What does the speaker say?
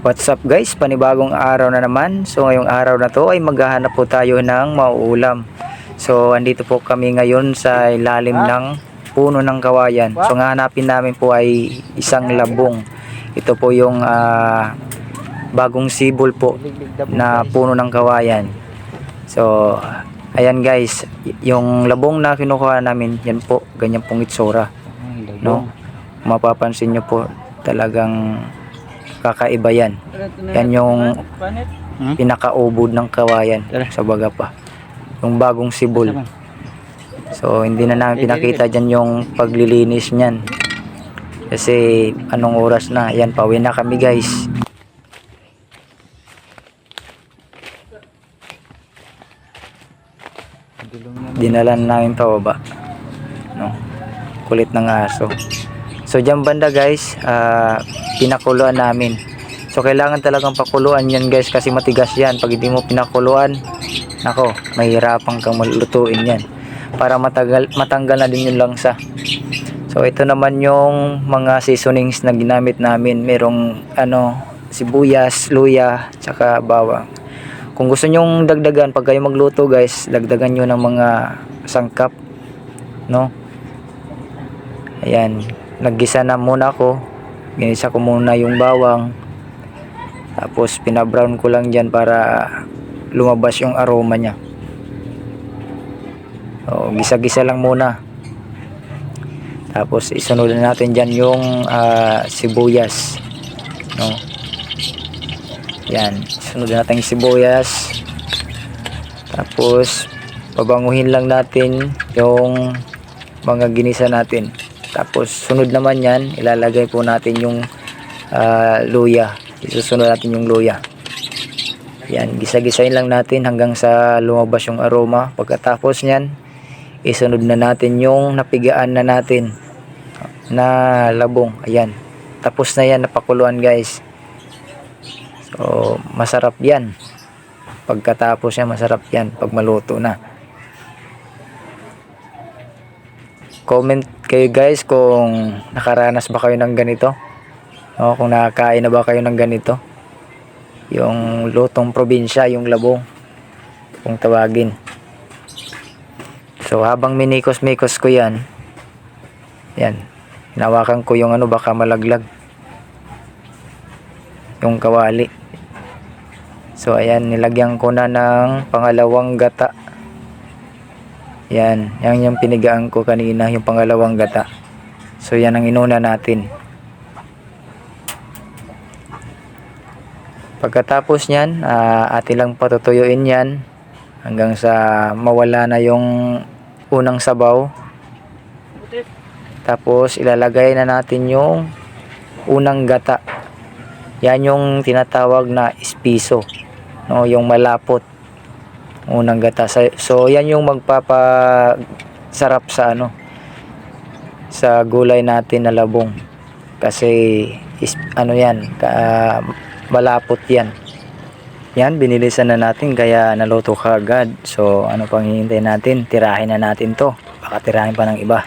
What's up guys, panibagong araw na naman. So ngayong araw na to ay maghahanap po tayo ng mauulam. So andito po kami ngayon sa ilalim ng puno ng kawayan. So ang hanapin namin po ay isang labong. Ito po yung bagong sibol po na puno ng kawayan. So ayan guys, yung labong na kinukuha namin, yan po, ganyan pong itsura, no? Mapapansin nyo po, talagang kakaiba yan. Yan yung pinakaubod ng kawayan sa baga pa, yung bagong sibol. So hindi na namin pinakita dyan yung paglilinis nyan kasi anong oras na. Yan, pauwi na kami guys. Dinalan namin pababa, no? Kulit ng aso. So dyan banda guys, pinakuluan namin. So kailangan talagang pakuluan yan guys kasi matigas yan. Pag hindi mo pinakuluan, nako, mahirapan kang malutuin yan para matanggal na din yung langsa. So ito naman yung mga seasonings na ginamit namin. Merong sibuyas, luya, tsaka bawang. Kung gusto nyong dagdagan pag kayo magluto guys, dagdagan nyo ng mga sangkap, no? Ayan, naggisa na muna ako. Ginisa ko muna yung bawang, tapos pinabrown ko lang dyan para lumabas yung aroma nya. So gisa-gisa lang muna, tapos isunod na natin dyan yung sibuyas, no? Yan, sunod natin yung sibuyas, tapos pabanguhin lang natin yung mga ginisa natin. Tapos sunod naman yan, ilalagay po natin yung luya. Isusunod natin yung luya. Yan, gisa-gisain lang natin hanggang sa lumabas yung aroma. Pagkatapos nyan, isunod na natin yung napigaan na natin na labong. Ayan, tapos na yan, napakuluan guys. So masarap yan. Pagkatapos yan, masarap yan pag maluto na. Comment kayo guys kung nakaranas ba kayo ng ganito, o kung nakakain na ba kayo ng ganito, yung lutong probinsya, yung labong kung tawagin. So habang minikos-mikos ko yan, hinawakan ko yung baka malaglag yung kawali. So ayan, nilagyan ko na ng pangalawang gata. Yan yung pinigaan ko kanina, yung pangalawang gata. So yan ang inuna natin. Pagkatapos nyan, atin lang patutuyuin yan hanggang sa mawala na yung unang sabaw. Tapos ilalagay na natin yung unang gata. Yan yung tinatawag na espiso, no? Yung malapot, unang gata. So yan yung magpapasarap sa sa gulay natin na labong, kasi malapot yan. Yan, binilisan na natin kaya naluto kaagad. So ano pang hihintay natin? Tirahin na natin to, baka tirahin pa ng iba.